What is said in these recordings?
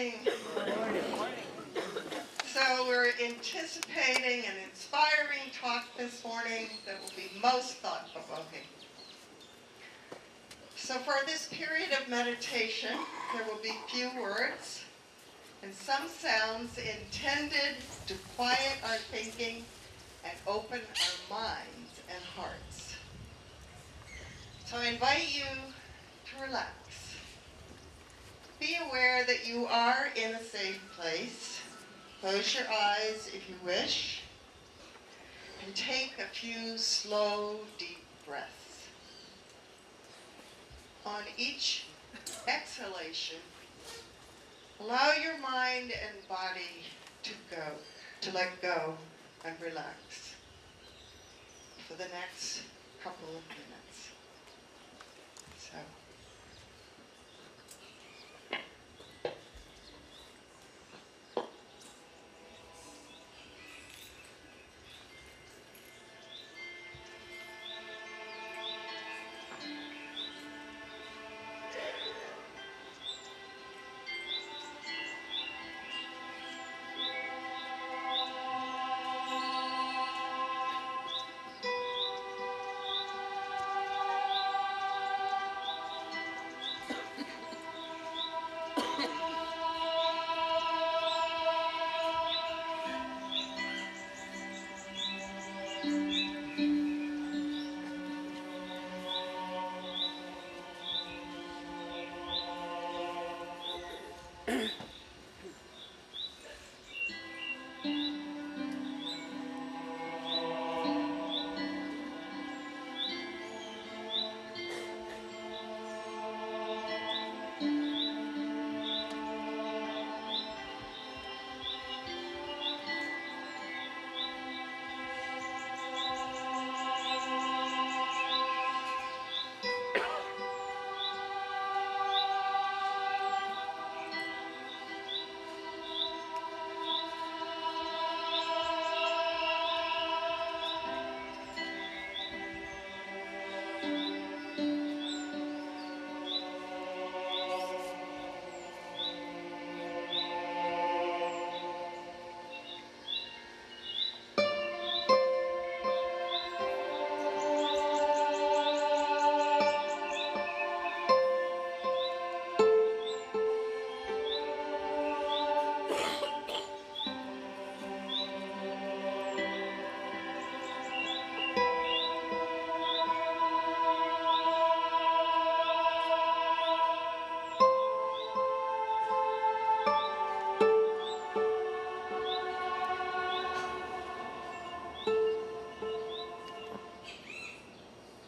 morning. So we're anticipating an inspiring talk this morning that will be most thought-provoking. So for this period of meditation, there will be few words and some sounds intended to quiet our thinking and open our minds and hearts. So I invite you to relax. Be aware that you are in a safe place. Close your eyes if you wish, and take a few slow, deep breaths. On each exhalation, allow your mind and body to let go and relax for the next couple of minutes. So.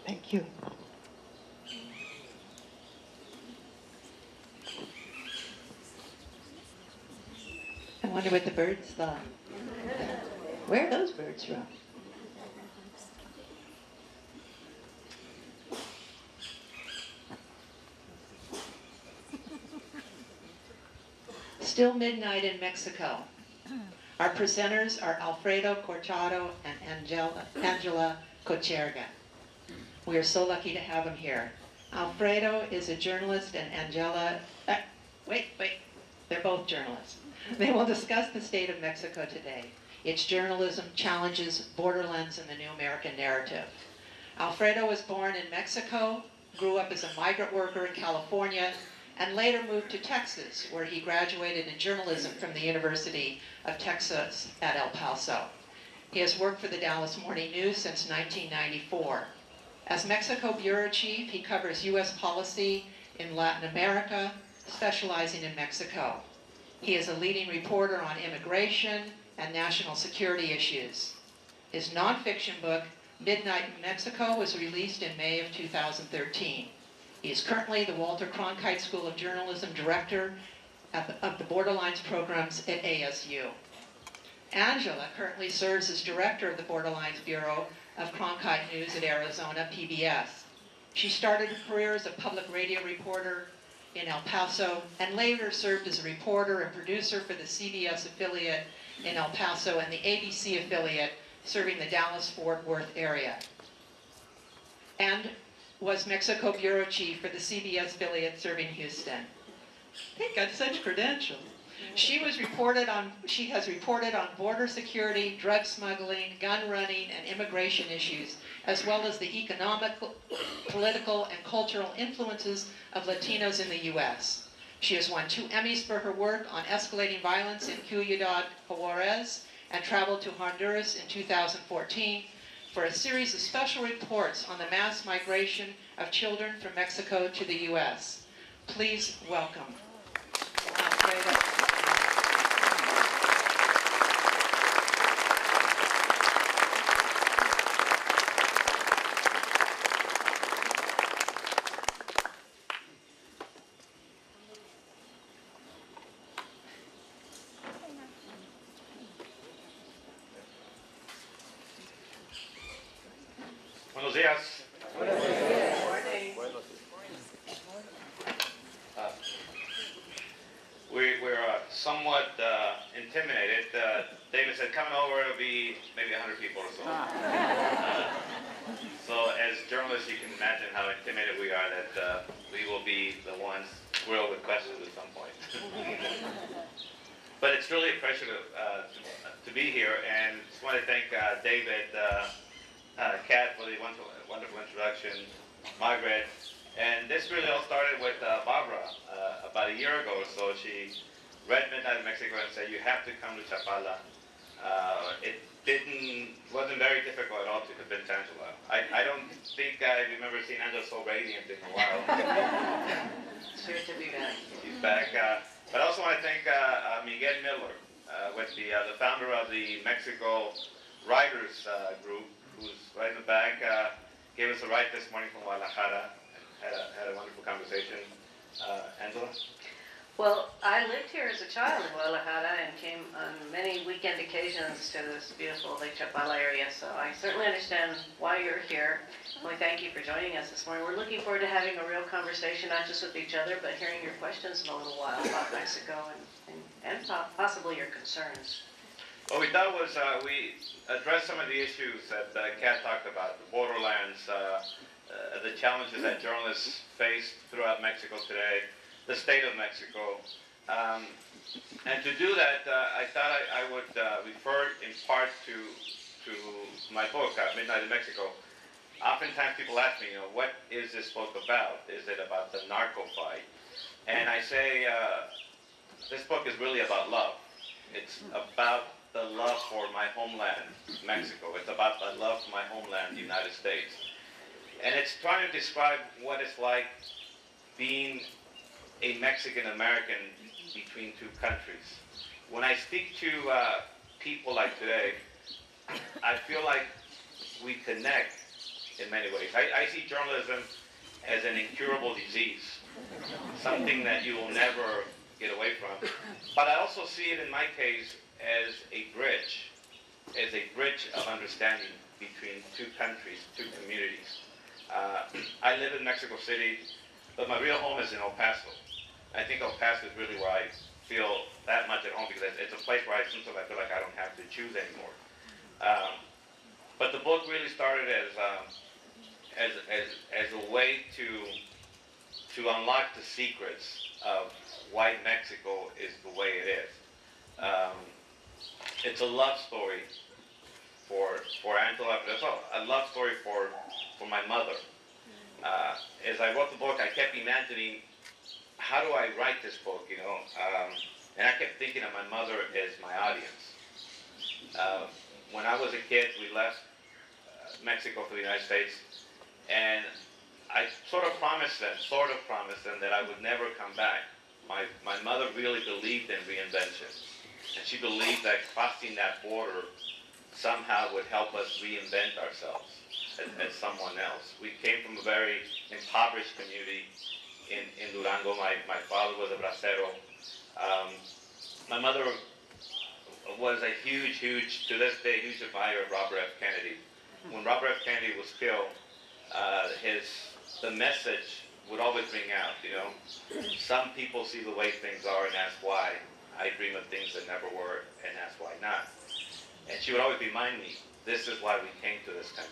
Thank you. I wonder what the birds thought. Where are those birds from? Still midnight in Mexico. Our presenters are Alfredo Corchado and Angela Kocherga. We are so lucky to have them here. Alfredo is a journalist and Angela, they're both journalists. They will discuss the state of Mexico today. Its journalism challenges borderlands in the new American narrative. Alfredo was born in Mexico, grew up as a migrant worker in California, and later moved to Texas, where he graduated in journalism from the University of Texas at El Paso. He has worked for the Dallas Morning News since 1994. As Mexico Bureau Chief, he covers U.S. policy in Latin America, specializing in Mexico. He is a leading reporter on immigration and national security issues. His nonfiction book, Midnight in Mexico, was released in May of 2013. He is currently the Walter Cronkite School of Journalism Director of the Borderlines programs at ASU. Angela currently serves as Director of the Borderlines Bureau of Cronkite News at Arizona PBS. She started her career as a public radio reporter in El Paso and later served as a reporter and producer for the CBS affiliate in El Paso and the ABC affiliate serving the Dallas-Fort Worth area. And was Mexico Bureau Chief for the CBS affiliate serving Houston. They've got such credentials. She has reported on border security, drug smuggling, gun running, and immigration issues, as well as the economic, political, and cultural influences of Latinos in the U.S. She has won 2 Emmys for her work on escalating violence in Ciudad Juarez and traveled to Honduras in 2014 for a series of special reports on the mass migration of children from Mexico to the U.S. Please welcome Alfredo. Buenos días. We're somewhat intimidated. David said coming over it'll be maybe 100 people or so. So as journalists, you can imagine how intimidated we are that we will be the ones grilled with questions at some point. But it's really a pleasure to be here, and just want to thank David, Kat for the wonderful introduction, Margaret, and this really all started with Barbara about a year ago or so. She read Midnight in Mexico and said, you have to come to Chapala. It wasn't very difficult at all to convince Angela. I don't think I remember seeing Angela so radiant in a while. Sure to be back. She's back. But I also want to thank Miguel Miller, with the founder of the Mexico Writers Group, who's right in the back, gave us a ride this morning from Guadalajara, and had a wonderful conversation. Angela? Well, I lived here as a child in Guadalajara and came on many weekend occasions to this beautiful Lake Chapala area, so I certainly understand why you're here. We thank you for joining us this morning. We're looking forward to having a real conversation, not just with each other, but hearing your questions in a little while about Mexico and possibly your concerns. What we thought was we addressed some of the issues that Kat talked about, the borderlands, the challenges that journalists face throughout Mexico today, the state of Mexico. And to do that, I thought I would refer in part to my book, Midnight in Mexico. Oftentimes people ask me, what is this book about? Is it about the narco fight? And I say, this book is really about love. It's about the love for my homeland, Mexico. It's about the love for my homeland, the United States. And it's trying to describe what it's like being a Mexican-American between 2 countries. When I speak to people like today, I feel like we connect in many ways. I see journalism as an incurable disease, something that you will never get away from. But I also see it in my case as a bridge of understanding between 2 countries, 2 communities. I live in Mexico City, but my real home is in El Paso. I think El Paso is really where I feel that much at home, because it's a place where sometimes I feel like I don't have to choose anymore. But the book really started as a way to unlock the secrets of why Mexico is the way it is. It's a love story for Angela, but it's a love story for my mother. As I wrote the book, I kept imagining, how do I write this book, and I kept thinking of my mother as my audience. When I was a kid, we left Mexico for the United States, and I sort of promised them that I would never come back. My mother really believed in reinvention, and she believed that crossing that border somehow would help us reinvent ourselves as someone else. We came from a very impoverished community in Durango. My father was a bracero. My mother was a huge, to this day, huge admirer of Robert F. Kennedy. When Robert F. Kennedy was killed, the message would always ring out, Some people see the way things are and ask why. I dream of things that never were and ask why not. And she would always remind me, this is why we came to this country.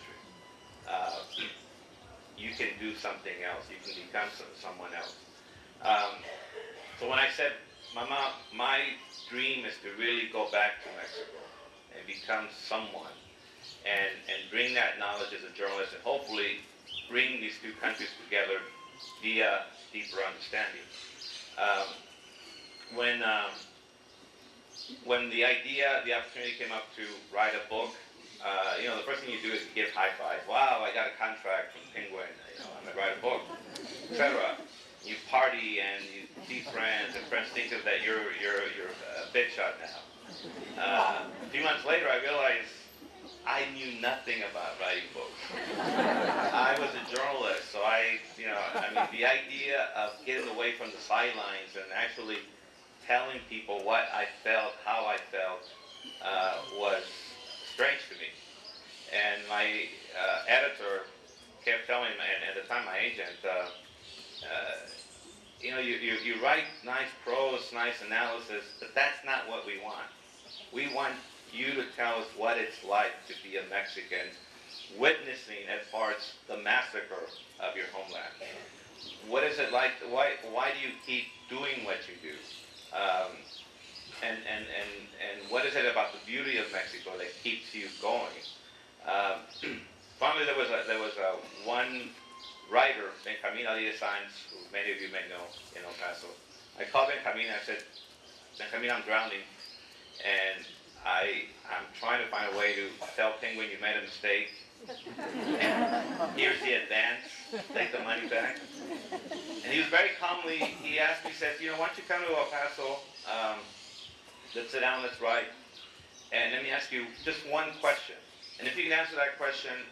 You can do something else. You can become someone else. So when I said my dream is to really go back to Mexico and become someone and bring that knowledge as a journalist and hopefully bring these two countries together via deeper understanding. When the opportunity came up to write a book, the first thing you do is you give high five. Wow, I got a contract from Penguin. I'm gonna write a book, etc. You party and you see friends, and friends think that you're a big shot now. A few months later, I realized I knew nothing about writing books. I was a journalist, so the idea of getting away from the sidelines and actually telling people what I felt, how I felt, was strange to me. And my editor kept telling me, and at the time my agent, you write nice prose, nice analysis, but that's not what we want. We want you to tell us what it's like to be a Mexican witnessing at parts the massacre of your homeland. What is it like? Why do you keep doing what you do? And what is it about the beauty of Mexico that keeps you going? Finally, there was one writer, Benjamin Alfredo, who many of you may know in El Paso. I called Benjamin and I said, Benjamin, I'm drowning, and I'm trying to find a way to tell Penguin you made a mistake. And here's the advance, take the money back. And he was very calmly, he asked me, he says, why don't you come to El Paso, let's sit down, let's write, and let me ask you just one question. And if you can answer that question,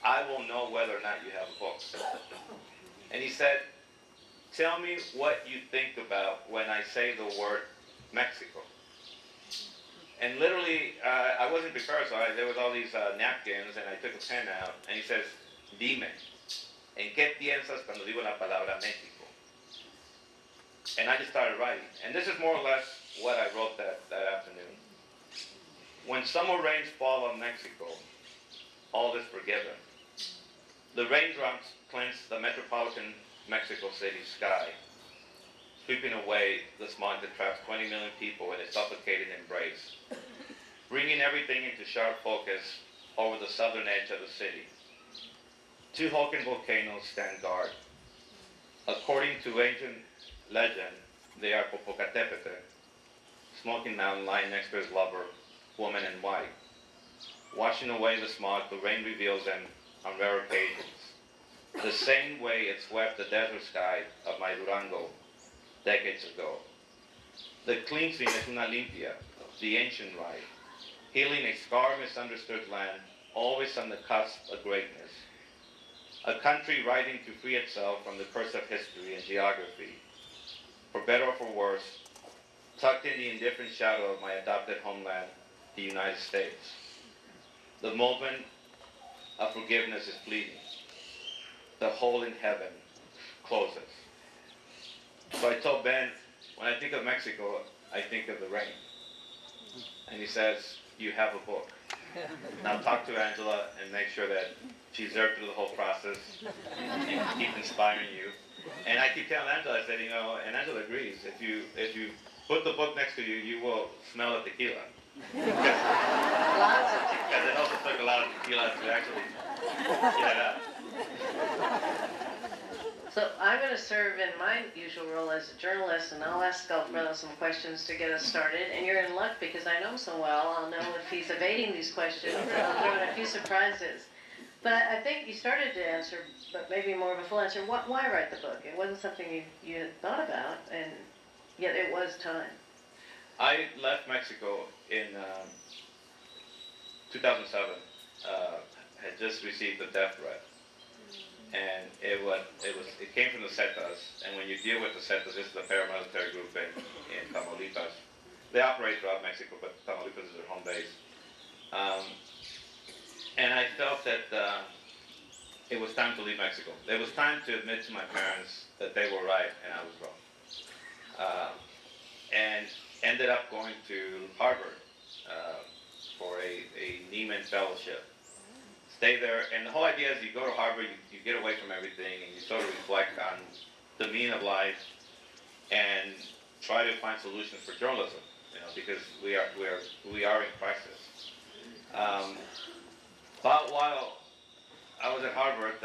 I will know whether or not you have a book. And he said, tell me what you think about when I say the word Mexico. And literally, I wasn't prepared, so there was all these napkins, and I took a pen out, and he says, dime, ¿en qué piensas cuando digo la palabra México? And I just started writing. And this is more or less what I wrote that afternoon. When summer rains fall on Mexico, all is forgiven. The raindrops cleanse the metropolitan Mexico City sky, sweeping away the smog that traps 20 million people in its suffocating embrace, bringing everything into sharp focus over the southern edge of the city. Two hulking volcanoes stand guard. According to ancient legend, they are Popocatépetl, smoking mountain lying next to his lover, woman in white. Washing away the smog, the rain reveals them on rare occasions, the same way it swept the desert sky of my Durango decades ago. The cleansing is una limpia, the ancient rite, healing a scarred, misunderstood land, always on the cusp of greatness. A country writing to free itself from the curse of history and geography. For better or for worse, tucked in the indifferent shadow of my adopted homeland, the United States. The moment of forgiveness is fleeting. The hole in heaven closes. So I told Ben, when I think of Mexico, I think of the rain. And he says, you have a book. Now talk to Angela and make sure that she's there through the whole process and keep inspiring you. And I keep telling Angela, I said, and Angela agrees, if you put the book next to you, you will smell the tequila. Because it also took a lot of tequila to actually get it out. So I'm going to serve in my usual role as a journalist, and I'll ask Alfredo some questions to get us started. And you're in luck because I know him so well. I'll know if he's evading these questions, and I'll throw in a few surprises. But I think you started to answer, but maybe more of a full answer. Why write the book? It wasn't something you had thought about, and yet it was time. I left Mexico in 2007. Had just received a death threat. And it came from the Zetas, and when you deal with the Zetas, this is a paramilitary group in Tamaulipas. They operate throughout Mexico, but Tamaulipas is their home base. And I felt that it was time to leave Mexico. It was time to admit to my parents that they were right and I was wrong. And ended up going to Harvard for a Nieman Fellowship. Stay there, and the whole idea is you go to Harvard, you get away from everything, and you sort of reflect on the meaning of life, and try to find solutions for journalism, because we are in crisis. About while I was at Harvard,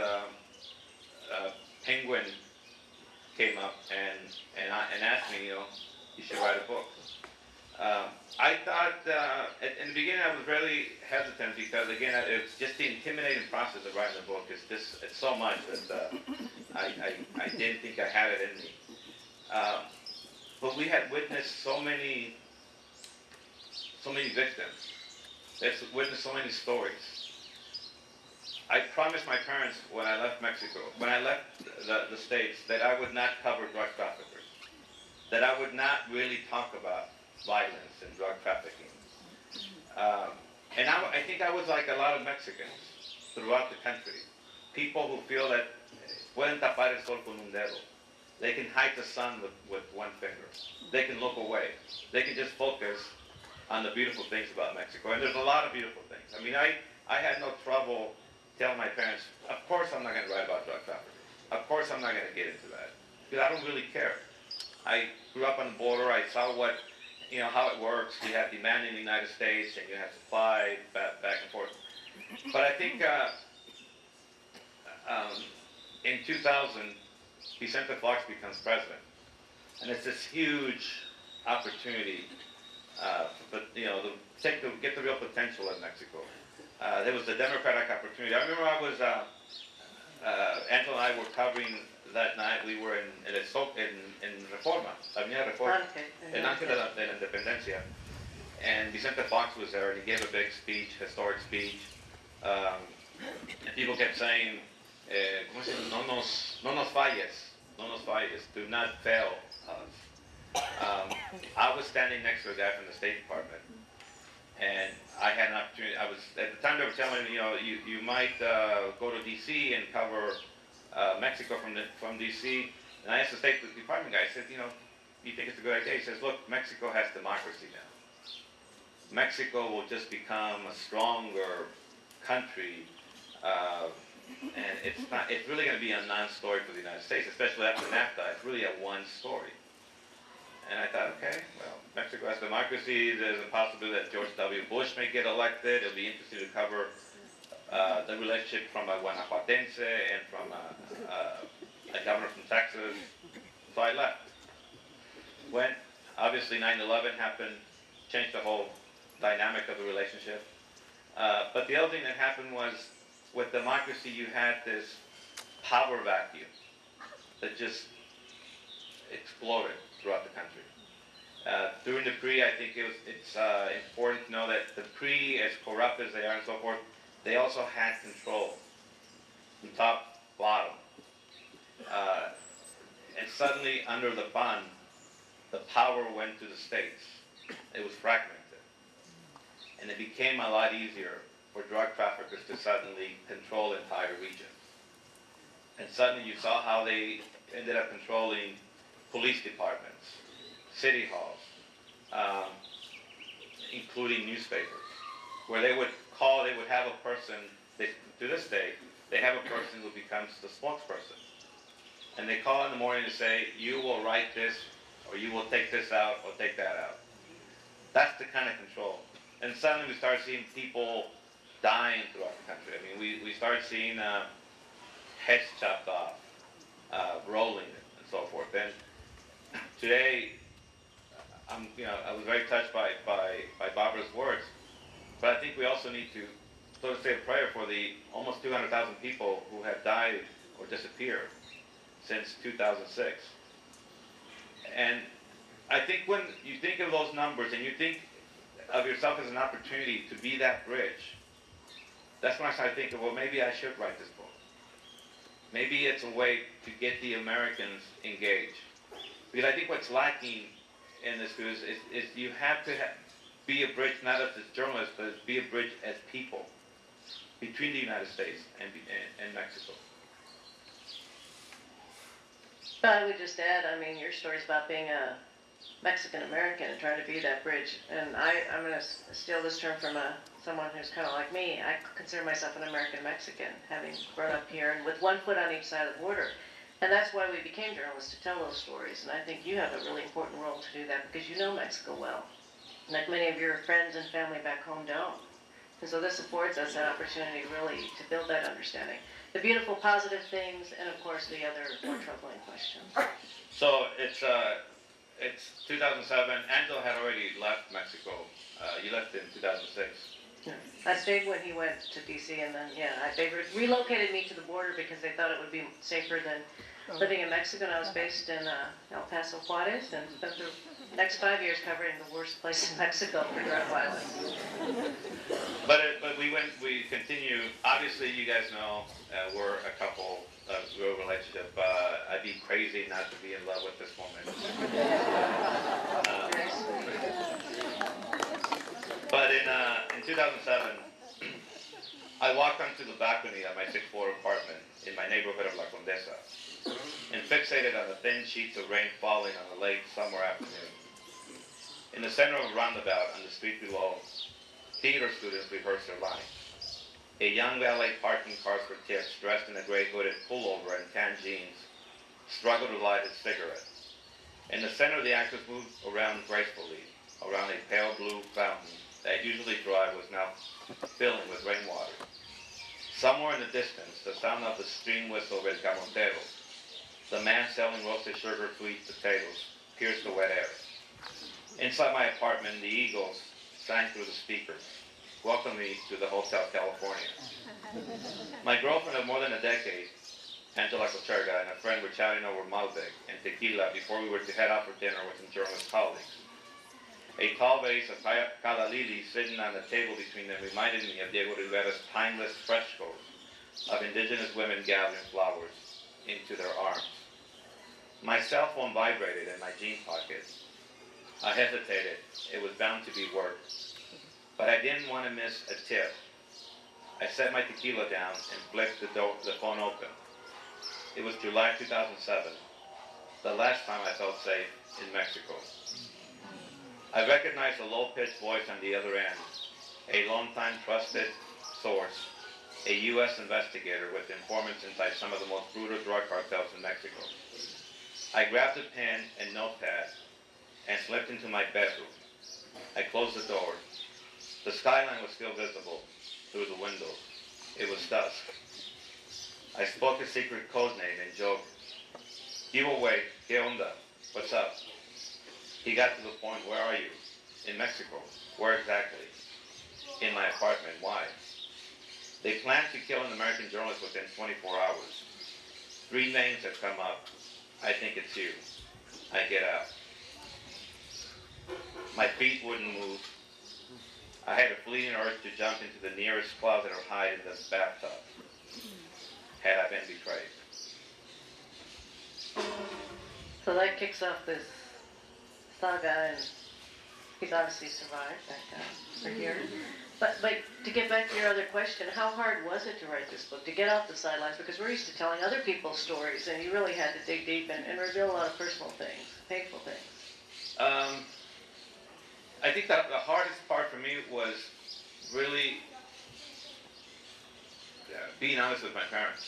Penguin came up and asked me, you should write a book. I thought, in the beginning I was really hesitant because, again, it's just the intimidating process of writing a book. It's so much that I didn't think I had it in me. But we had witnessed so many victims. It's witnessed so many stories. I promised my parents when I left Mexico, when I left the States, that I would not cover drug traffickers, that I would not really talk about violence and drug trafficking. And I think I was like a lot of Mexicans throughout the country, people who feel that pueden tapar el sol con un dedo. They can hide the sun with one finger. They can look away. They can just focus on the beautiful things about Mexico. And there's a lot of beautiful things. I mean, I had no trouble telling my parents, of course I'm not going to write about drug trafficking. Of course I'm not going to get into that. Because I don't really care. I grew up on the border. I saw how it works. You have demand in the United States and you have supply back and forth. But I think in 2000, Vicente Fox becomes president. And it's this huge opportunity to get the real potential in Mexico. There was the Democratic opportunity. I remember Angela and I were covering that night. We were in Reforma, Avenida Reforma, in Ángel de la Independencia. And Vicente Fox was there, and he gave a big speech, historic speech. And people kept saying, no nos falles, do not fail us. I was standing next to a guy from the State Department, and I had an opportunity. I was at the time they were telling me, you might go to D.C. and cover Mexico from D.C. And I asked the State Department guy. I said, you think it's a good idea? He says, look, Mexico has democracy now. Mexico will just become a stronger country, and it's really going to be a non-story for the United States, especially after NAFTA. It's really a one story. And I thought, okay, well, Mexico has democracy. There's a possibility that George W. Bush may get elected. It'll be interesting to cover the relationship from a Guanajuatense and from a governor from Texas. So I left. When obviously 9/11 happened, changed the whole dynamic of the relationship. But the other thing that happened was, with democracy, you had this power vacuum that just exploded throughout the country. During the PRI, I think it's important to know that the PRI, as corrupt as they are and so forth, they also had control from top, bottom. And suddenly, under the PAN, the power went to the states. It was fragmented. And it became a lot easier for drug traffickers to suddenly control entire regions. And suddenly you saw how they ended up controlling police departments, city halls, including newspapers, where they would have a person, to this day, they have a person who becomes the spokesperson. And they call in the morning to say, you will write this, or you will take this out, or take that out. That's the kind of control. And suddenly we start seeing people dying throughout the country. I mean, we start seeing heads chopped off, rolling, and so forth. And today, I was very touched by Barbara's words, but I think we also need to sort of say a prayer for the almost 200,000 people who have died or disappeared since 2006. And I think when you think of those numbers and you think of yourself as an opportunity to be that bridge, that's when I started thinking, well, maybe I should write this book. Maybe it's a way to get the Americans engaged. Because I think what's lacking in this is you have to be a bridge, not as journalists, but be a bridge as people between the United States and Mexico. I would just add, I mean, your story's about being a Mexican-American and trying to be that bridge. And I'm going to steal this term from someone who's kind of like me. I consider myself an American-Mexican, having grown up here and with one foot on each side of the border. And that's why we became journalists, to tell those stories. And I think you have a really important role to do that because you know Mexico well, like many of your friends and family back home don't. And so this affords us that opportunity really to build that understanding. The beautiful positive things and of course the other more troubling questions. So it's 2007. Angela had already left Mexico. You left in 2006. Yeah. I stayed when he went to DC and then, they relocated me to the border because they thought it would be safer than living in Mexico. And I was based in El Paso, Juarez, and spent the next 5 years covering the worst place in Mexico for drug violence. But we continue. Obviously, you guys know we're a couple of real relationship. I'd be crazy not to be in love with this woman. But in 2007, I walked onto the balcony of my sixth-floor apartment in my neighborhood of La Condesa and fixated on the thin sheets of rain falling on a late summer afternoon. In the center of a roundabout on the street below, theater students rehearsed their lines. A young valet parking cars for tips, dressed in a gray hooded pullover and tan jeans, struggled to light a cigarette. In the center, the actors moved around gracefully, around a pale blue fountain that usually dry was now filling with rainwater. Somewhere in the distance, the sound of the stream whistle of El Camotero, the man selling roasted sugar-sweet potatoes, pierced the wet air. Inside my apartment, the Eagles sang through the speakers, welcoming me to the Hotel California. My girlfriend of more than a decade, Angela Kocherga, and a friend were chatting over Malbec and tequila before we were to head out for dinner with some journalist colleagues. A tall vase of calla lilies sitting on the table between them reminded me of Diego Rivera's timeless frescoes of indigenous women gathering flowers into their arms. My cell phone vibrated in my jean pocket. I hesitated. It was bound to be work. But I didn't want to miss a tip. I set my tequila down and flicked the phone open. It was July 2007, the last time I felt safe in Mexico. I recognized a low-pitched voice on the other end, a long-time trusted source, a U.S. investigator with informants inside some of the most brutal drug cartels in Mexico. I grabbed a pen and notepad and slipped into my bedroom. I closed the door. The skyline was still visible through the window. It was dusk. I spoke a secret code name and joked, "Giveaway, ¿qué onda? What's up?" He got to the point, "Where are you?" "In Mexico." "Where exactly?" "In my apartment." "Why?" "They plan to kill an American journalist within 24 hours. 3 names have come up. I think it's you." I get out. My feet wouldn't move. I had a fleeting urge to jump into the nearest closet or hide in the bathtub. Had I been betrayed? So that kicks off this saga, and he's obviously survived that guy. We're here. But to get back to your other question, how hard was it to write this book, to get off the sidelines? Because we're used to telling other people's stories, and you really had to dig deep and reveal a lot of personal things, painful things. I think that the hardest part for me was really being honest with my parents.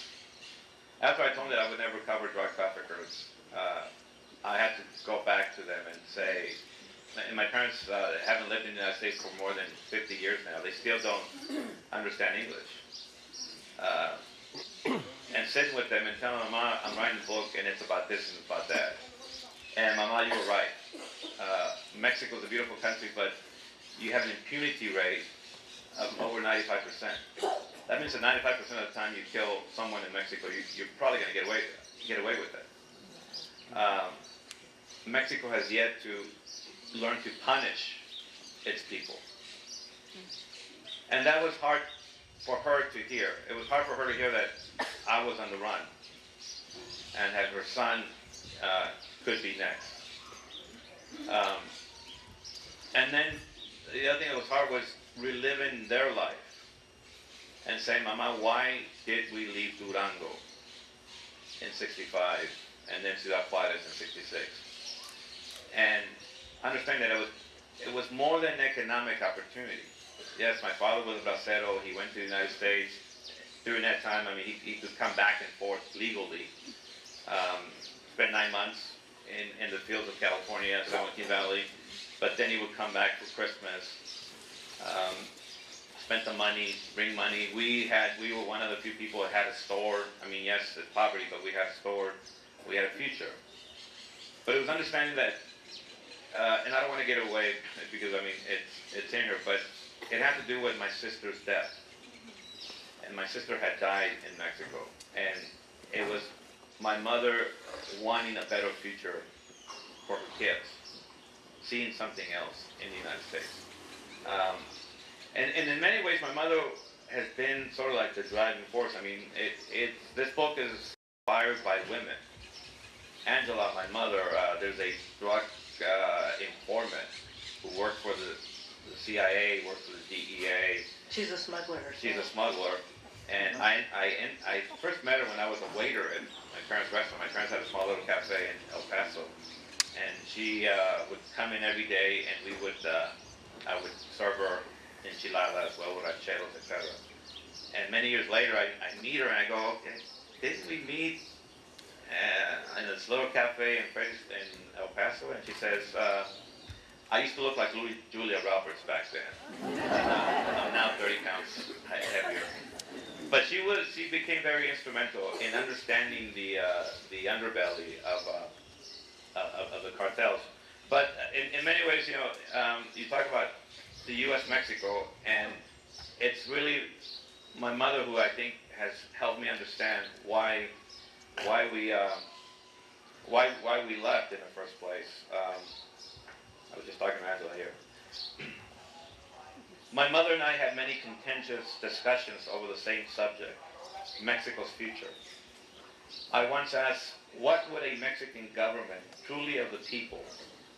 After I told them that I would never cover drug traffickers, I had to go back to them and say, and my parents haven't lived in the United States for more than 50 years now. They still don't understand English. And sitting with them and telling them, "Mama, I'm writing a book and it's about this and it's about that." And Mama, you were right. Mexico is a beautiful country, but you have an impunity rate of over 95%. That means that 95% of the time you kill someone in Mexico, you're probably going to get away with it. Mexico has yet to learn to punish its people. And that was hard for her to hear. It was hard for her to hear that I was on the run and that her son could be next. And then the other thing that was hard was reliving their life and saying, "Mama, why did we leave Durango in 65 and then Ciudad Juarez in 66? And understand that it was more than an economic opportunity. Yes, my father was a bracero. He went to the United States. During that time, I mean, he could come back and forth legally Spent 9 months in the fields of California, San Joaquin Valley, but then he would come back for Christmas. Spent the money, bring money. We were one of the few people that had a store. I mean, yes, it's poverty, but we had a store. We had a future. But it was understanding that, and I don't want to get away because I mean it's in here, but it had to do with my sister's death. And my sister had died in Mexico, and it was my mother wanting a better future for her kids, seeing something else in the United States. And in many ways, my mother has been sort of like the driving force. I mean, this book is inspired by women. Angela, my mother, there's a drug informant who worked for the CIA, worked for the DEA. She's a smuggler herself. She's a smuggler. And I first met her when I was a waiter at my parents' restaurant. My parents had a small little cafe in El Paso. And she would come in every day, and I would serve her enchiladas, huevos rancheros, etc. And many years later, I meet her, and I go, okay, didn't we meet in this little cafe in El Paso? And she says, I used to look like Julia Roberts back then. I'm now 30 pounds heavier. But she became very instrumental in understanding the underbelly of the cartels. But in many ways, you know, you talk about the U.S. Mexico, and it's really my mother who I think has helped me understand why we left in the first place. I was just talking to Angela here. My mother and I had many contentious discussions over the same subject, Mexico's future. I once asked, what would a Mexican government truly of the people,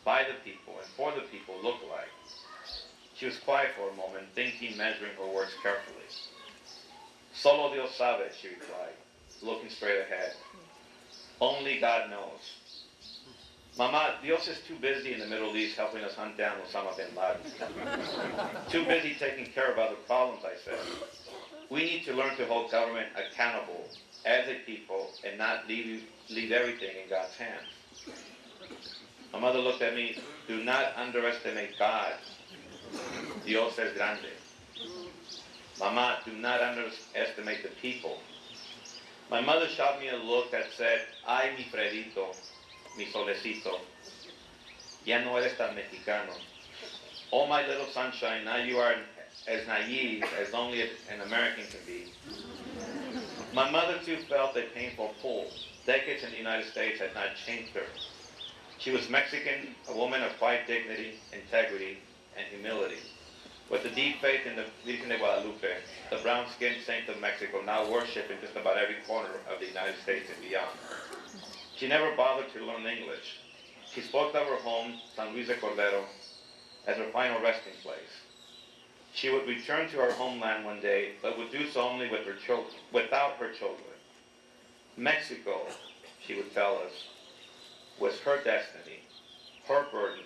by the people, and for the people look like? She was quiet for a moment, thinking, measuring her words carefully. Solo Dios sabe, she replied, looking straight ahead. Only God knows. Mama, Dios is too busy in the Middle East helping us hunt down Osama bin Laden. Too busy taking care of other problems, I said. We need to learn to hold government accountable as a people and not leave everything in God's hands. My mother looked at me, do not underestimate God. Dios es grande. Mama, do not underestimate the people. My mother shot me a look that said, ay, mi Fredito, mi solecito, ya no eres tan mexicano. Oh, my little sunshine, now you are as naive as only an American can be. My mother, too, felt a painful pull. Decades in the United States had not changed her. She was Mexican, a woman of quiet dignity, integrity, and humility. With a deep faith in the Virgen de Guadalupe, the brown-skinned saint of Mexico, now worshipped in just about every corner of the United States and beyond. She never bothered to learn English. She spoke of her home, San Luis de Cordero, as her final resting place. She would return to her homeland one day, but would do so only with her children, without her children. Mexico, she would tell us, was her destiny, her burden,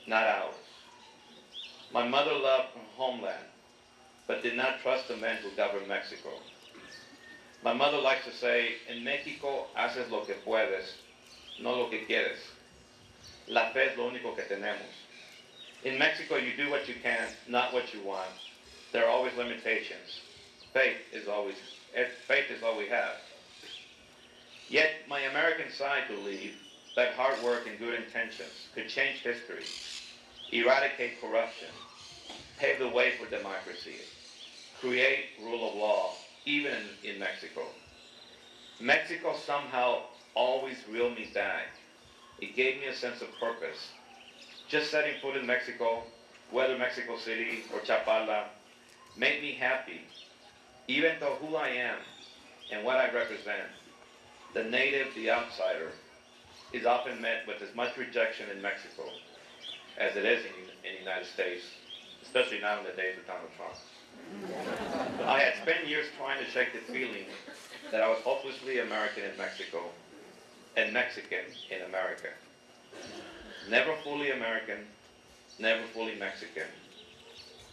not ours. My mother loved her homeland, but did not trust the men who governed Mexico. My mother likes to say, en México haces lo que puedes, no lo que quieres. La fe es lo único que tenemos. In Mexico, you do what you can, not what you want. There are always limitations. Faith is all we have. Yet, my American side believed that hard work and good intentions could change history, eradicate corruption, pave the way for democracy, create rule of law, even in Mexico. Mexico somehow always reeled me back. It gave me a sense of purpose. Just setting foot in Mexico, whether Mexico City or Chapala, made me happy, even though who I am and what I represent, the native, the outsider, is often met with as much rejection in Mexico as it is in the United States, especially now in the days of Donald Trump. I had spent years trying to shake the feeling that I was hopelessly American in Mexico and Mexican in America. Never fully American, never fully Mexican.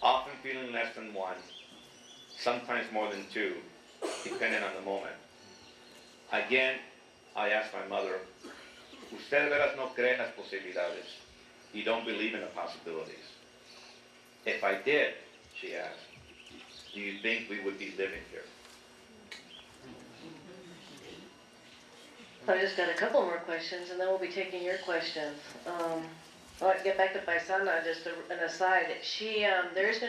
Often feeling less than one, sometimes more than two, depending on the moment. Again, I asked my mother, "Usted de veras no cree en las posibilidades? You don't believe in the possibilities?" "If I did," she asked, "do you think we would be living here?" I just got a couple more questions, and then we'll be taking your questions. I'll get back to Paisana, just an aside. There's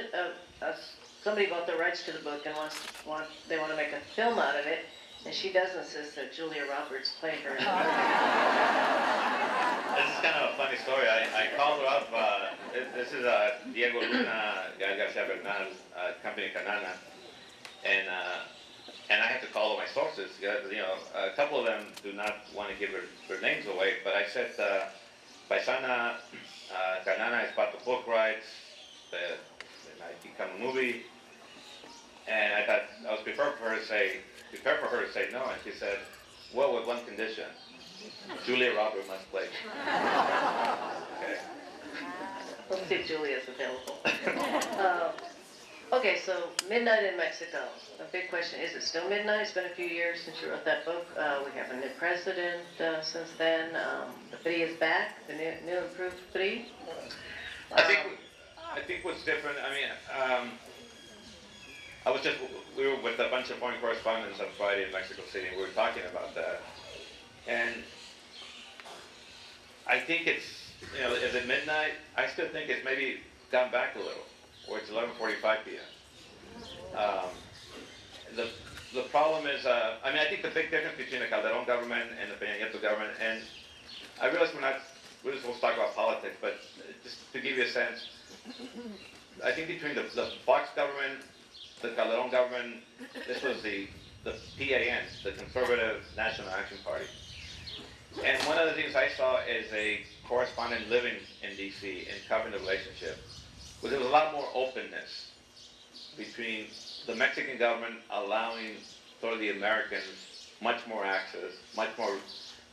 somebody bought the rights to the book and they want to make a film out of it, and she does insist that Julia Roberts play her in the movie. This is kind of a funny story. I called her up. This is Diego Luna, Garcia Bernal, company Canana, and I have to call all my sources. A couple of them do not want to give their names away, but I said, Paisana, Canana has bought the book rights, it might become a movie, and I thought I was prepared for her to say no, and she said, "Well, with one condition, Julia Roberts must play." Okay. Let's see if Julia's available. Okay, so midnight in Mexico. A big question, is it still midnight? It's been a few years since you wrote that book. We have a new president since then. The PRI is back, the new improved PRI. I think what's different, we were with a bunch of foreign correspondents on Friday in Mexico City, and we were talking about that. And I think is it midnight? I still think it's maybe gone back a little, or it's 11:45 p.m. The problem is, I think the big difference between the Calderón government and the Peña Nieto government, and I realize we're not really supposed to talk about politics, but just to give you a sense, I think between the Fox government, the Calderón government, this was the PAN, the Conservative National Action Party. And one of the things I saw as a correspondent living in D.C. and covering the relationship was there was a lot more openness between the Mexican government allowing sort of the Americans much more access, much more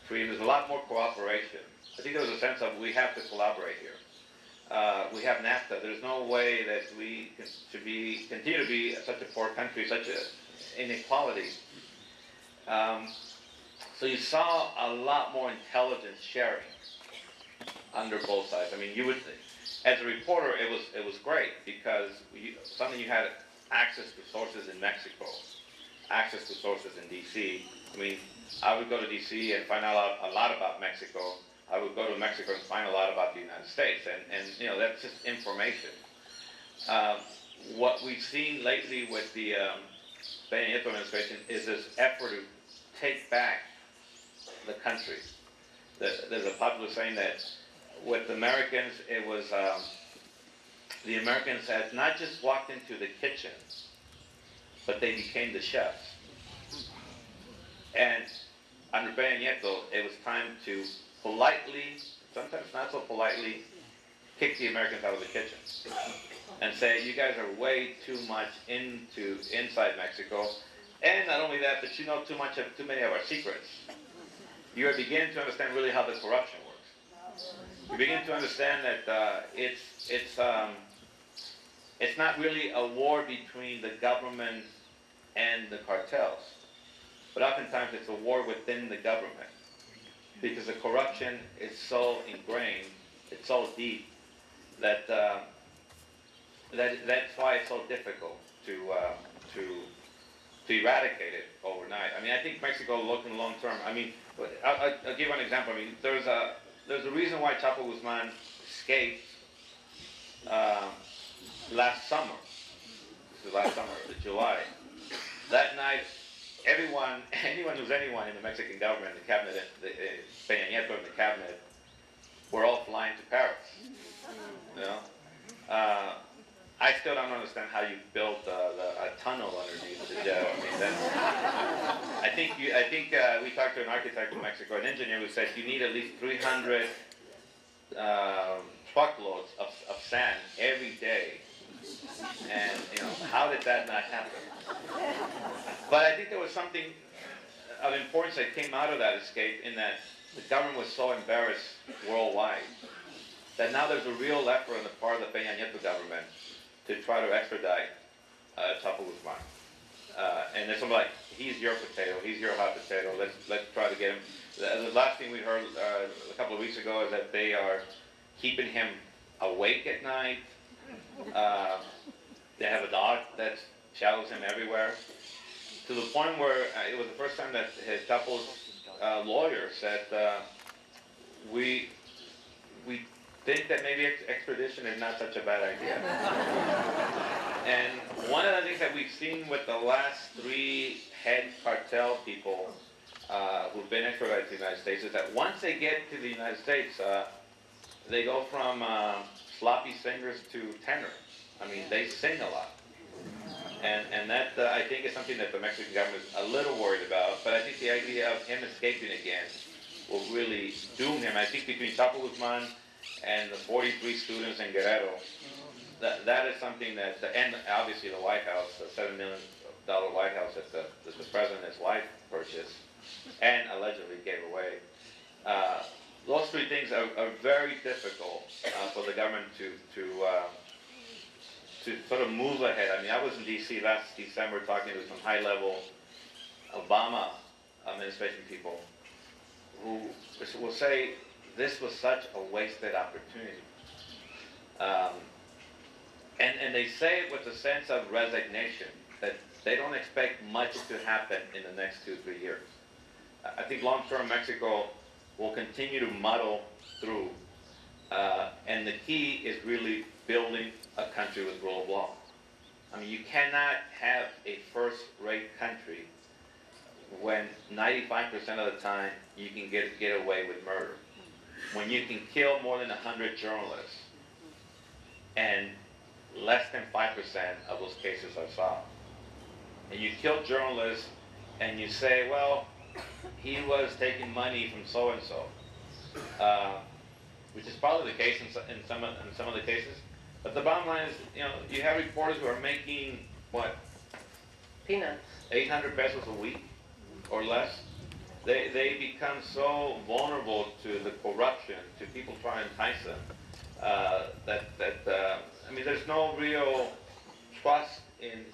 freedom. There's a lot more cooperation. I think there was a sense of we have to collaborate here. We have NAFTA. There's no way that we should continue to be such a poor country, such an inequality. So you saw a lot more intelligence sharing under both sides. You would, as a reporter, it was great because suddenly you had access to sources in Mexico, access to sources in D.C. I would go to D.C. and find out a lot about Mexico. I would go to Mexico and find a lot about the United States, and that's just information. What we've seen lately with the Peña Nieto administration is this effort to take back the country. There's a popular saying that with Americans, it was the Americans had not just walked into the kitchen, but they became the chefs. And under Peña Nieto, it was time to politely, sometimes not so politely, kick the Americans out of the kitchen and say, you guys are way too much inside Mexico. And not only that, but you know too many of our secrets. You are beginning to understand really how the corruption works. You begin to understand that it's not really a war between the government and the cartels, but oftentimes it's a war within the government because the corruption is so ingrained, it's so deep that that's why it's so difficult to eradicate it overnight. I think Mexico looking long term. I'll give one example. There's a reason why Chapo Guzman escaped last summer. This is last summer, July. That night, anyone who's anyone in the Mexican government, the cabinet, Peña Nieto and the cabinet, were all flying to Paris. I still don't understand how you built a tunnel underneath the jail. I think we talked to an architect in Mexico, an engineer who said you need at least 300 truckloads of sand every day. And how did that not happen? But I think there was something of importance that came out of that escape in that the government was so embarrassed worldwide that now there's a real effort on the part of the Peña Nieto government to try to extradite Chapo Guzman. And it's like, he's your potato, he's your hot potato, let's try to get him. The last thing we heard a couple of weeks ago is that they are keeping him awake at night. They have a dog that shadows him everywhere, to the point where it was the first time that his couple's lawyer said, we think that maybe extradition is not such a bad idea. And one of the things that we've seen with the last 3 head cartel people who've been extradited to the United States is that once they get to the United States, they go from sloppy singers to tenor. I mean, they sing a lot. And that, I think, is something that the Mexican government is a little worried about. But I think the idea of him escaping again will really doom him. I think between Chapo Guzman and the 43 students in Guerrero, that is something that, and obviously the White House, the $7 million White House that the president's wife purchased and allegedly gave away. Those 3 things are very difficult for the government to sort of move ahead. I mean, I was in D.C. last December talking to some high-level Obama administration people who will say this was such a wasted opportunity. And they say it with a sense of resignation, that they don't expect much to happen in the next 2-3 years. I think long-term Mexico will continue to muddle through, and the key is really building a country with rule of law. I mean, you cannot have a first-rate country when 95% of the time you can get away with murder. When you can kill more than 100 journalists and less than 5% of those cases are solved. And you kill journalists and you say, well, he was taking money from so-and-so, which is probably the case in some of the cases. But the bottom line is, you have reporters who are making, what? Peanuts. 800 pesos a week or less. They become so vulnerable to the corruption, to people trying to entice them, I mean, there's no real trust in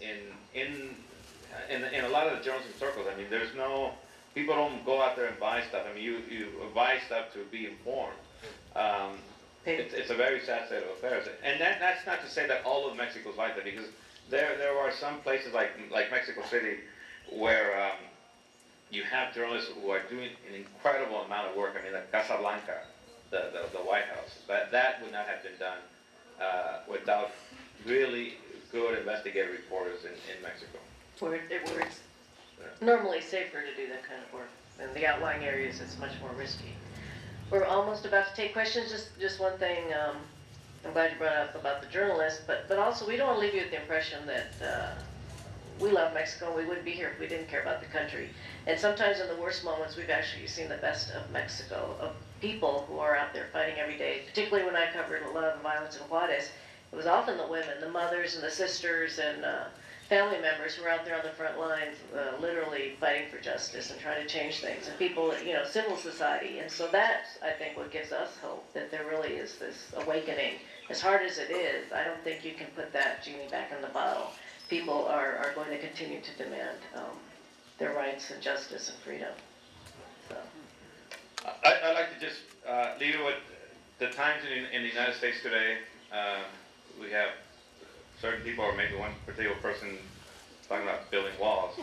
a lot of the journalism circles. I mean, there's no, people don't go out there and buy stuff. I mean, you buy stuff to be informed. It's a very sad state of affairs. And that's not to say that all of Mexico's like that, because there are some places like Mexico City where you have journalists who are doing an incredible amount of work. I mean, like Casa Blanca, the White House, that would not have been done without really good investigative reporters in Mexico. Where it's normally safer to do that kind of work. In the outlying areas, it's much more risky. We're almost about to take questions. Just one thing, I'm glad you brought up about the journalists, but also we don't want to leave you with the impression that we love Mexico and we wouldn't be here if we didn't care about the country. And sometimes in the worst moments, we've actually seen the best of Mexico, of people who are out there fighting every day. Particularly when I covered a lot of the violence in Juarez, it was often the women, the mothers and the sisters and family members who were out there on the front lines, literally fighting for justice and trying to change things. And people, civil society. And so that's, I think, what gives us hope, that there really is this awakening. As hard as it is, I don't think you can put that genie back in the bottle. People are going to continue to demand their rights and justice and freedom. So. I'd like to just leave you with the times in the United States today. We have certain people, or maybe one particular person, talking about building walls.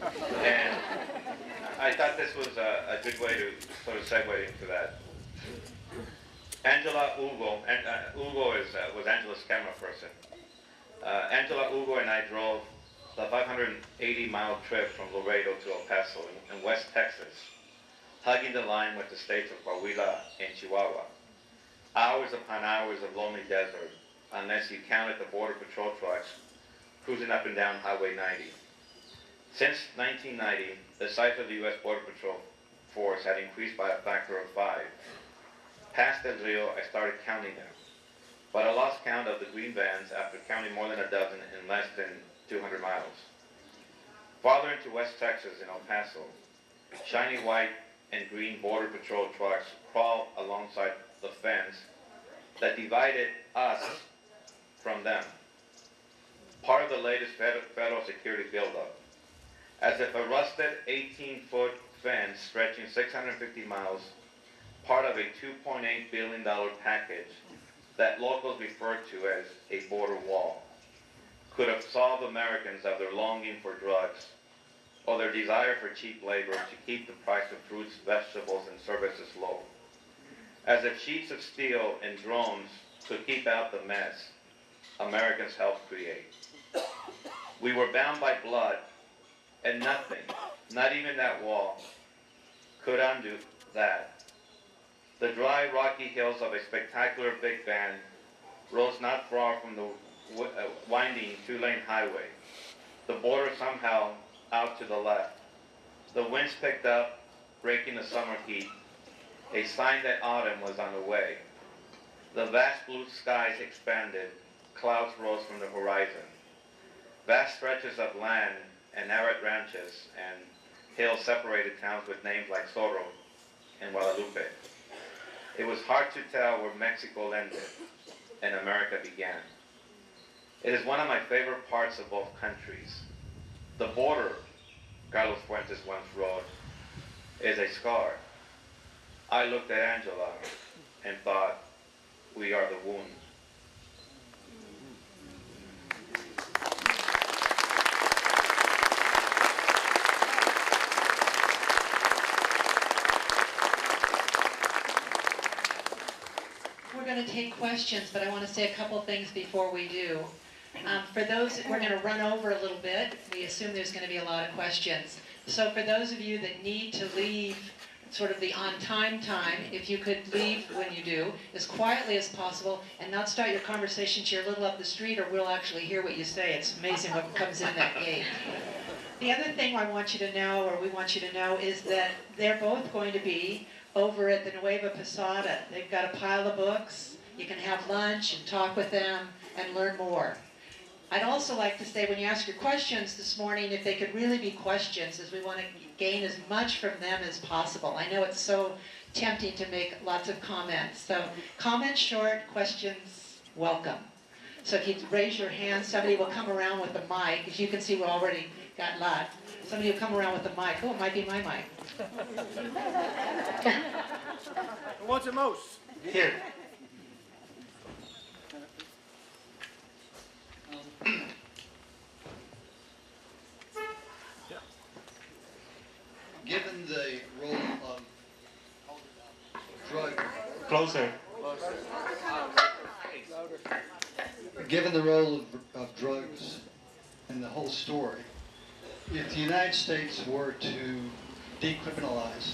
And I thought this was a good way to sort of segue into that. Angela Hugo, and Hugo was Angela's camera person. Angela Hugo and I drove the 580-mile trip from Laredo to El Paso in West Texas, hugging the line with the states of Coahuila and Chihuahua. Hours upon hours of lonely desert, unless you counted the Border Patrol trucks cruising up and down Highway 90. Since 1990, the size of the U.S. Border Patrol force had increased by a factor of 5. Past El Rio, I started counting them, but I lost count of the green vans after counting more than a dozen in less than 200 miles. Farther into West Texas in El Paso, shiny white and green Border Patrol trucks crawl alongside the fence that divided us from them. Part of the latest federal security buildup. As if a rusted 18-foot fence stretching 650 miles, part of a $2.8 billion package that locals refer to as a border wall, could have solved Americans of their longing for drugs or their desire for cheap labor to keep the price of fruits, vegetables, and services low. As if sheets of steel and drones could keep out the mess Americans helped create. We were bound by blood, and nothing, not even that wall, could undo that. The dry, rocky hills of a spectacular Big Bend rose not far from the winding two-lane highway. The border somehow out to the left. The winds picked up, breaking the summer heat, a sign that autumn was on the way. The vast blue skies expanded, clouds rose from the horizon. Vast stretches of land and arid ranches and hills separated towns with names like Zorro and Guadalupe. It was hard to tell where Mexico ended and America began. It is one of my favorite parts of both countries. The border, Carlos Fuentes once wrote, is a scar. I looked at Angela and thought, we are the wound. We're going to take questions, but I want to say a couple things before we do. For those, we're going to run over a little bit. We assume there's going to be a lot of questions. So for those of you that need to leave sort of the on-time time, if you could leave when you do, as quietly as possible, and not start your conversations here a little up the street, or we'll actually hear what you say. It's amazing what comes in that gate. The other thing I want you to know, or we want you to know, is that they're both going to be over at the Nueva Posada. They've got a pile of books. You can have lunch and talk with them and learn more. I'd also like to say, when you ask your questions this morning, if they could really be questions, as we want to gain as much from them as possible. I know it's so tempting to make lots of comments. So comments short, questions welcome. So if you raise your hand, somebody will come around with the mic. As you can see, we already got lots. Somebody will come around with the mic. Oh, it might be my mic. Who wants it most? Here. Given the role of drug, Closer. given the role of drugs in the whole story, if the United States were to decriminalize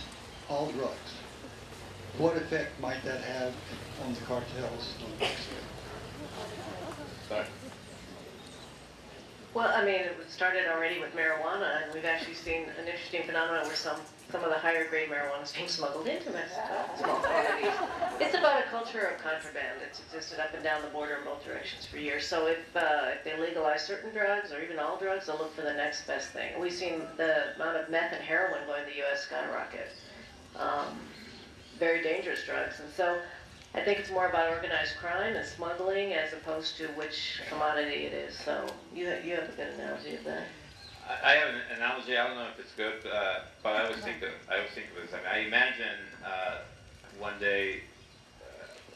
all drugs, what effect might that have on the cartels in Mexico? Sorry. Well, I mean, it started already with marijuana, and we've actually seen an interesting phenomenon where some of the higher grade marijuana is being smuggled into Mexico, small quantities. It's about a culture of contraband. It's existed up and down the border in both directions for years. So if they legalize certain drugs, or even all drugs, they'll look for the next best thing. And we've seen the amount of meth and heroin going to the U.S. skyrocket. Very dangerous drugs. And so I think it's more about organized crime and smuggling as opposed to which commodity it is. So you have a good analogy of that. I have an analogy. I don't know if it's good, but I always think of this. I mean, I imagine one day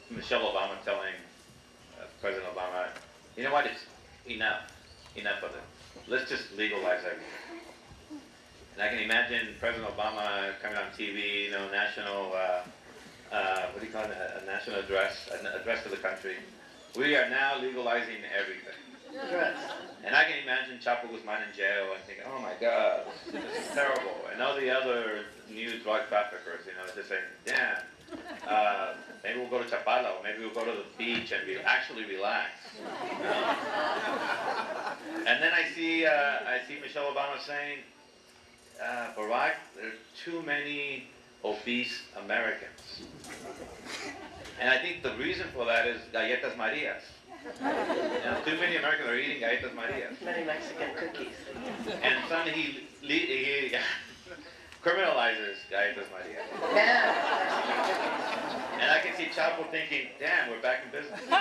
Michelle Obama telling President Obama, "You know what? It's enough of it. Let's just legalize everything." And I can imagine President Obama coming on TV, national. What do you call it? A national address, an address to the country. We are now legalizing everything. Drugs. And I can imagine Chapo Guzman in jail and thinking, oh my God, this is terrible. And all the other new drug traffickers, just saying, damn, maybe we'll go to Chapala, or maybe we'll go to the beach and actually relax. And then I see Michelle Obama saying, Barack, there are too many obese Americans. And I think the reason for that is galletas Marias. Too many Americans are eating galletas Marias. Many Mexican cookies. And suddenly he criminalizes galletas Marias. Yeah. And I can see Chapo thinking, damn, we're back in business. And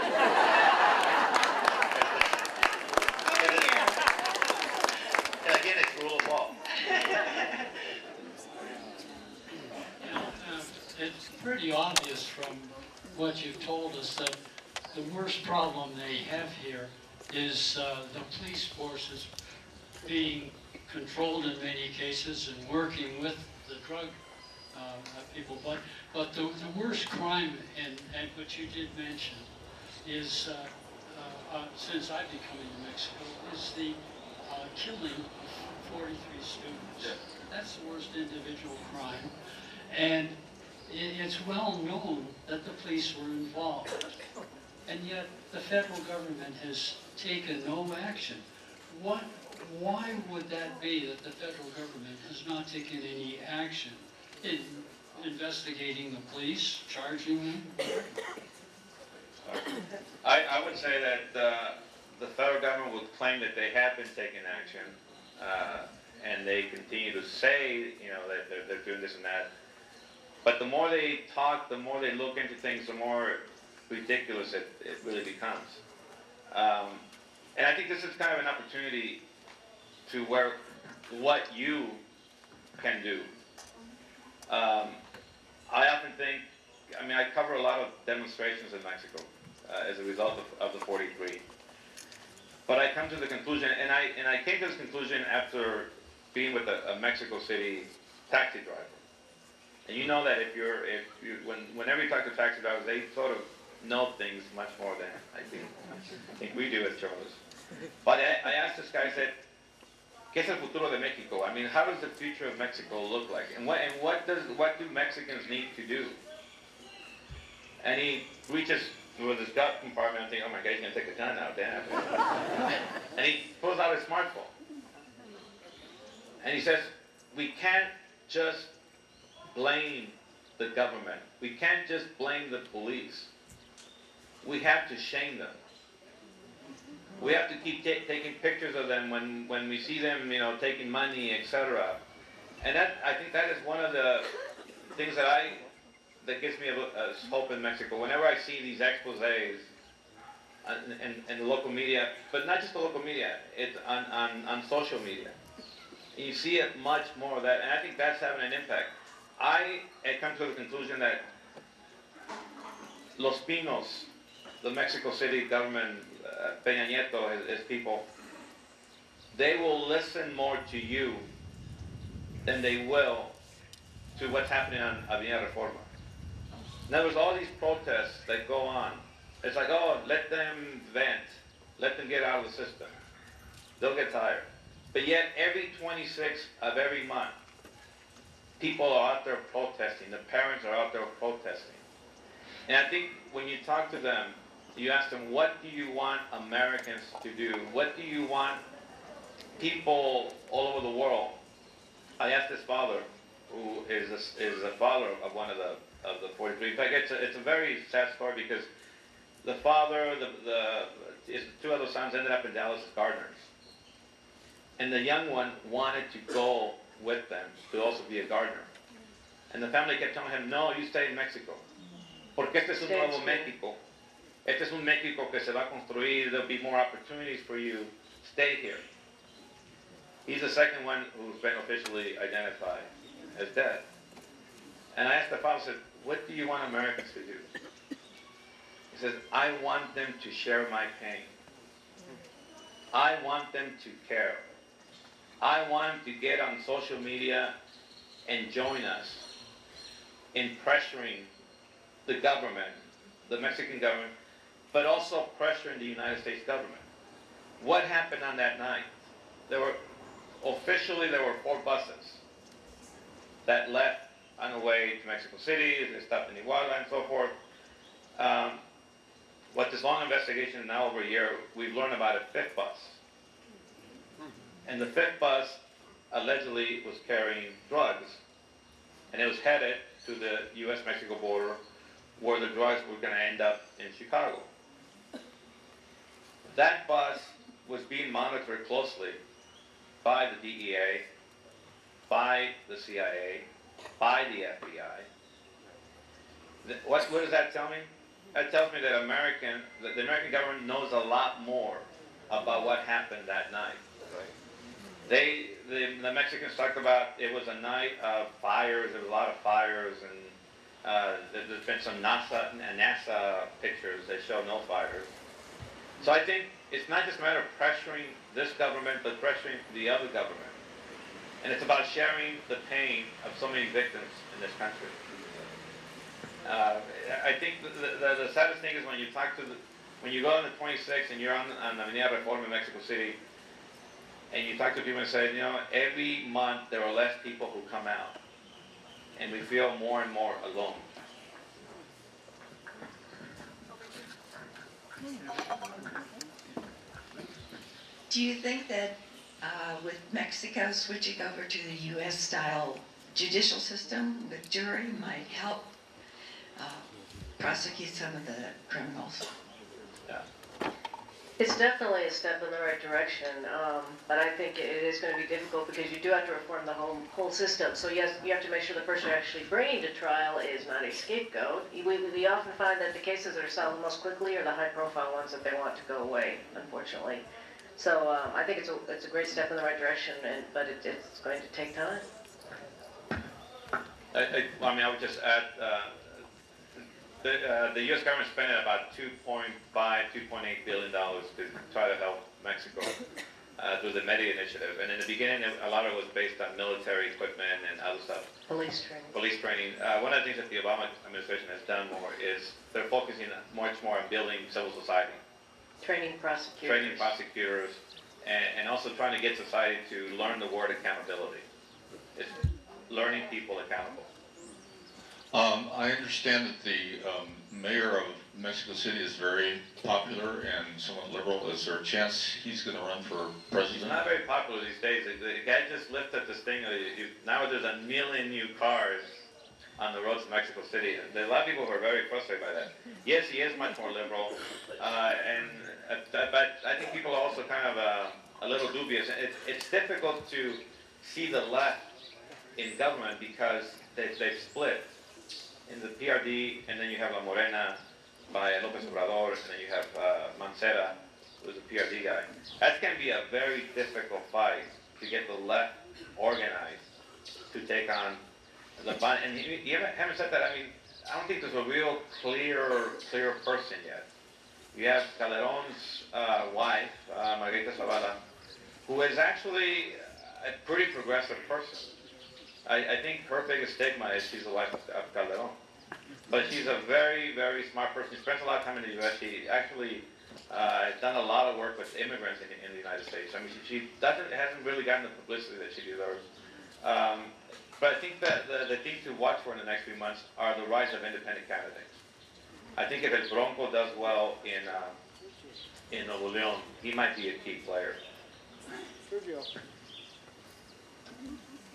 again, it's rule of law. what you've told us, that the worst problem they have here is the police forces being controlled in many cases and working with the drug people. But the worst crime, and which you did mention, is, since I've been coming to Mexico, is the killing of 43 students. That's the worst individual crime. And it's well known that the police were involved. And yet the federal government has taken no action. Why would that be, that the federal government has not taken any action in investigating the police, charging them? I would say that the federal government would claim that they have been taking action, and they continue to say, you know, that they're doing this and that. But the more they talk, the more they look into things, the more ridiculous it really becomes. And I think this is kind of an opportunity to where what you can do. I often think, I mean, I cover a lot of demonstrations in Mexico as a result of the 43. But I come to the conclusion, and I came to this conclusion after being with a Mexico City taxi driver. And you know that whenever you talk to taxi drivers, they sort of know things much more than I think we do as journalists. But I asked this guy, I said, ¿Qué es el futuro de México? I mean, how does the future of Mexico look like? And what do Mexicans need to do? And he reaches with his gut compartment and thinking, oh my God, he's going to take a gun out, damn. And he pulls out his smartphone. And he says, we can't just blame the government. We can't just blame the police. We have to shame them. We have to keep taking pictures of them when we see them, you know, taking money, etc. And I think that is one of the things that gives me a hope in Mexico. Whenever I see these exposés in the local media, but not just the local media, it's on social media. And you see it much more of that, and I think that's having an impact. I come to the conclusion that Los Pinos, the Mexico City government, Peña Nieto, his people, they will listen more to you than they will to what's happening on Avenida Reforma. In other words, all these protests that go on, it's like, oh, let them vent, let them get out of the system. They'll get tired. But yet, every 26th of every month, people are out there protesting. The parents are out there protesting. And I think when you talk to them, you ask them, what do you want Americans to do? What do you want people all over the world? I asked this father, who is the father of one of the 43. In fact, it's a very sad story because the father, his two other sons ended up in Dallas as gardeners. And the young one wanted to go with them to also be a gardener. And the family kept telling him, no, you stay in Mexico. Porque este es un nuevo México. Este es un México que se va a construir. There'll be more opportunities for you. Stay here. He's the second one who's been officially identified as dead. And I asked the father, I said, what do you want Americans to do? He says, I want them to share my pain. I want them to care. I want them to get on social media and join us in pressuring the government, the Mexican government, but also pressuring the United States government. What happened on that night? Officially, there were 4 buses that left on the way to Mexico City. They stopped in Iguala and so forth. What this long investigation, now over a year, we've learned about a 5th bus. And the 5th bus allegedly was carrying drugs. And it was headed to the U.S.-Mexico border where the drugs were going to end up in Chicago. That bus was being monitored closely by the DEA, by the CIA, by the FBI. What does that tell me? That tells me that the American government knows a lot more about what happened that night. The Mexicans talked about it was a night of fires. There was a lot of fires, and There's been some NASA pictures that show no fighters. So I think it's not just a matter of pressuring this government, but pressuring the other government. And it's about sharing the pain of so many victims in this country. I think the saddest thing is when you talk to when you go on the 26th and you're on the Avenida Reforma in Mexico City, and you talk to people and say, you know, every month there are less people who come out, and we feel more and more alone. Do you think that with Mexico switching over to the U.S.-style judicial system with jury might help prosecute some of the criminals? Yeah. It's definitely a step in the right direction, but I think it is going to be difficult because you do have to reform the whole system. So yes, you have to make sure the person you're actually bringing to trial is not a scapegoat. We often find that the cases that are solved most quickly are the high-profile ones that they want to go away, unfortunately. So I think it's a great step in the right direction, but it's going to take time. I mean, I would just add, the U.S. government spent about $2.8 billion to try to help Mexico through the MEDI initiative. And in the beginning, a lot of it was based on military equipment and other stuff. Police training. Police training. One of the things that the Obama administration has done more is they're focusing much more on building civil society. Training prosecutors. Training prosecutors, and also trying to get society to learn the word accountability. It's learning people accountable. I understand that the mayor of Mexico City is very popular and somewhat liberal. Is there a chance he's going to run for president? He's not very popular these days. The guy just lifted this thing. Now there's 1 million new cars on the roads of Mexico City. There are a lot of people who are very frustrated by that. Yes, he is much more liberal, but I think people are also kind of a little dubious. It's difficult to see the left in government because they've split. In the PRD, and then you have La Morena by López Obrador, and then you have Mancera, who's a PRD guy. That's going to be a very difficult fight to get the left organized to take on the bun. And having said that, I mean, I don't think there's a real clear person yet. You have Calderón's wife, Margarita Zavala, who is actually a pretty progressive person. I think her biggest stigma is she's the wife of Calderón. But she's a very, very smart person. She spends a lot of time in the U.S. She actually has done a lot of work with immigrants in the United States. I mean, she hasn't really gotten the publicity that she deserves. But I think that the thing to watch for in the next few months are the rise of independent candidates. I think if El Bronco does well in Nuevo León, he might be a key player.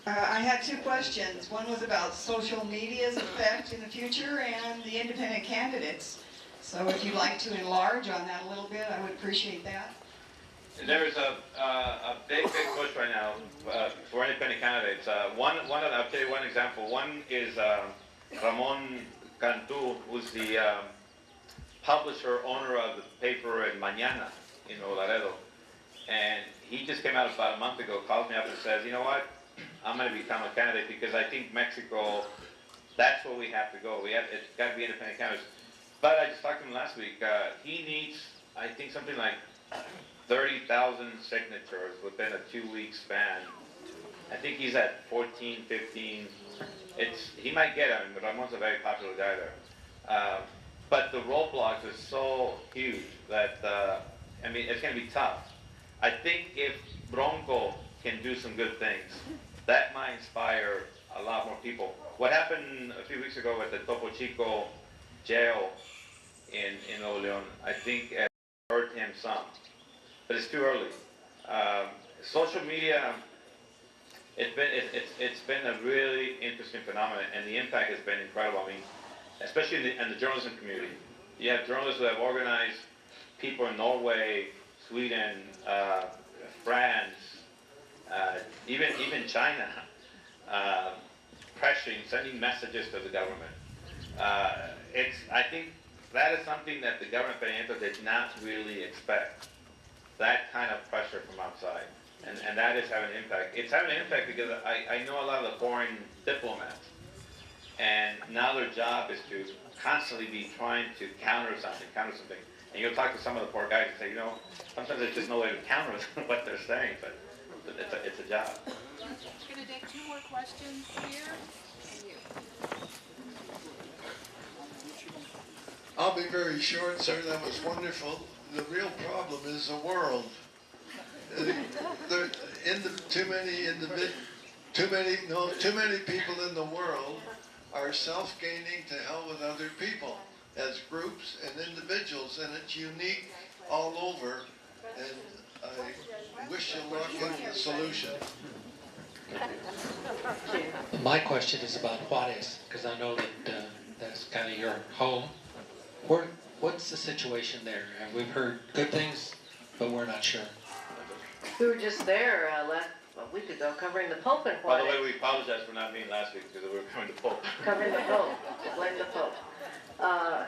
I had two questions. One was about social media's effect in the future and the independent candidates. So if you'd like to enlarge on that a little bit, I would appreciate that. There is a big push right now for independent candidates. I'll tell you one example. One is Ramon Cantú, who's the publisher, owner of the paper in Mañana in Nuevo Laredo. And he just came out about a month ago, calls me up and says, you know what? I'm going to become a candidate because I think Mexico, that's where we have to go. It's got to be independent candidates. But I just talked to him last week. He needs, I think, something like 30,000 signatures within a 2-week span. I think he's at 14, 15. He might get it, but Ramon's a very popular guy there. But the roadblocks are so huge that, I mean, it's going to be tough. I think if Bronco can do some good things, that might inspire a lot more people. What happened a few weeks ago at the Topo Chico jail in Nuevo León, I think it hurt him some, but it's too early. Social media, it's been a really interesting phenomenon, and the impact has been incredible. I mean, especially in the journalism community. You have journalists who have organized people in Norway, Sweden, France, even China, pressuring, sending messages to the government. I think that is something that the government did not really expect. That kind of pressure from outside, and that is having an impact. It's having an impact because I know a lot of the foreign diplomats, And now their job is to constantly be trying to counter something. And you'll talk to some of the poor guys and say, you know, sometimes there's just no way to counter what they're saying, but it's a job. I'm going to take 2 more questions here. And you. I'll be very short, sir. That was wonderful. The real problem is the world. Too many people in the world are self-gaining to hell with other people as groups and individuals, and it's unique all over. And I wish you luck in the solution. My question is about Juarez, because I know that that's kind of your home. What's the situation there? We've heard good things, but we're not sure. We were just there a week ago covering the Pope in By Juarez. the way, we apologize for not being last week because we were covering the Pope. Covering the Pope, blame the Pope.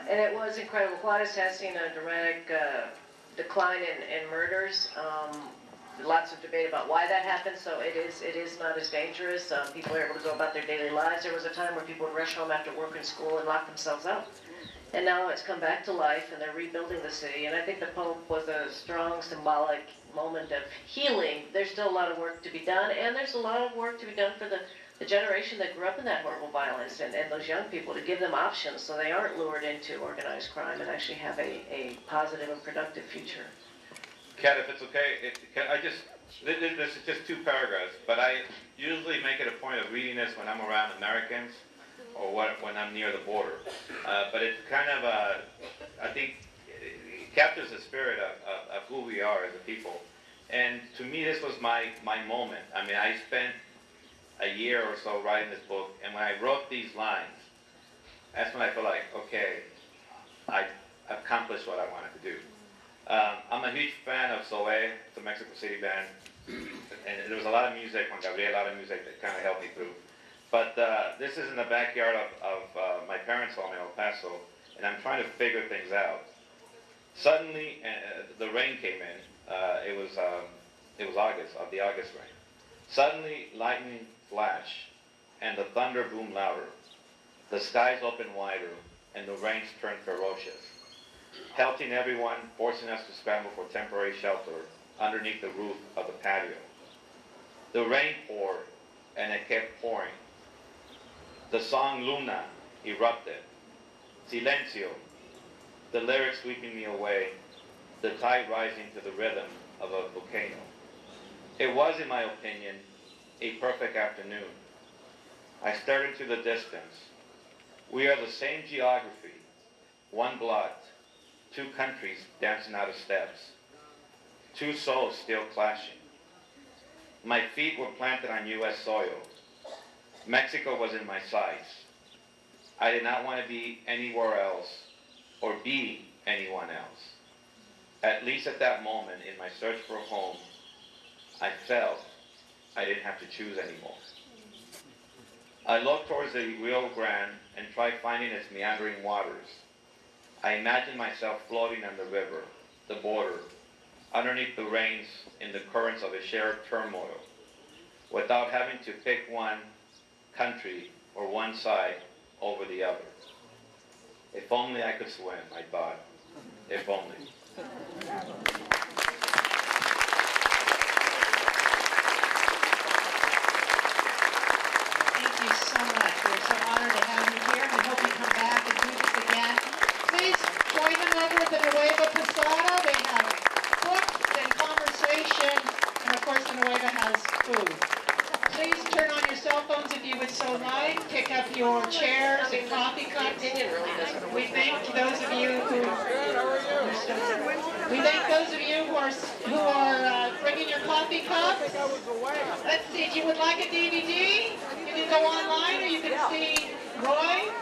And it was incredible. Juarez has seen a dramatic decline in murders. Lots of debate about why that happened, so it is not as dangerous. People are able to go about their daily lives. There was a time where people would rush home after work and school and lock themselves up. And now it's come back to life, and they're rebuilding the city. And I think the Pope was a strong symbolic moment of healing. There's still a lot of work to be done, and there's a lot of work to be done for the generation that grew up in that horrible violence and those young people, to give them options so they aren't lured into organized crime and actually have a positive and productive future. Kat, if it's okay, this is just 2 paragraphs, but I usually make it a point of reading this when I'm around Americans or when I'm near the border. But it's kind of, I think, it captures the spirit of who we are as a people. And to me, this was my moment. I mean, I spent a year or so writing this book, and when I wrote these lines, that's when I felt like, okay, I accomplished what I wanted to do. I'm a huge fan of Zoe, it's a Mexico City band, and there was a lot of music on Gabriel, a lot of music that kind of helped me through. But this is in the backyard of my parents' home in El Paso, and I'm trying to figure things out. Suddenly, the rain came in. It was August, the August rain. Suddenly, lightning flashed, and the thunder boomed louder. The skies opened wider, and the rains turned ferocious, pelting everyone, forcing us to scramble for temporary shelter underneath the roof of the patio. The rain poured, and it kept pouring. The song Luna erupted. Silencio, the lyrics sweeping me away, the tide rising to the rhythm of a volcano. It was, in my opinion, a perfect afternoon. I stared into the distance. We are the same geography, one blood, 2 countries dancing out of steps, 2 souls still clashing. My feet were planted on U.S. soil. Mexico was in my sights. I did not want to be anywhere else or be anyone else. At least at that moment in my search for a home, I felt I didn't have to choose anymore. I looked towards the Rio Grande and tried finding its meandering waters. I imagined myself floating on the river, the border, underneath the rains in the currents of a shared turmoil, without having to pick one country or one side over the other. If only I could swim, I thought. If only. Thank you so much. We're so honored to have you here. We hope you come back and do this again. Please join them over at the Nueva Posada. They have books and conversation, and of course the Nueva has food. Please turn on your cell phones if you would so like. Pick up your chairs and coffee cups. We thank those of you who are bringing your coffee cups. Let's see. If you would like a DVD, you can go online or you can see Roy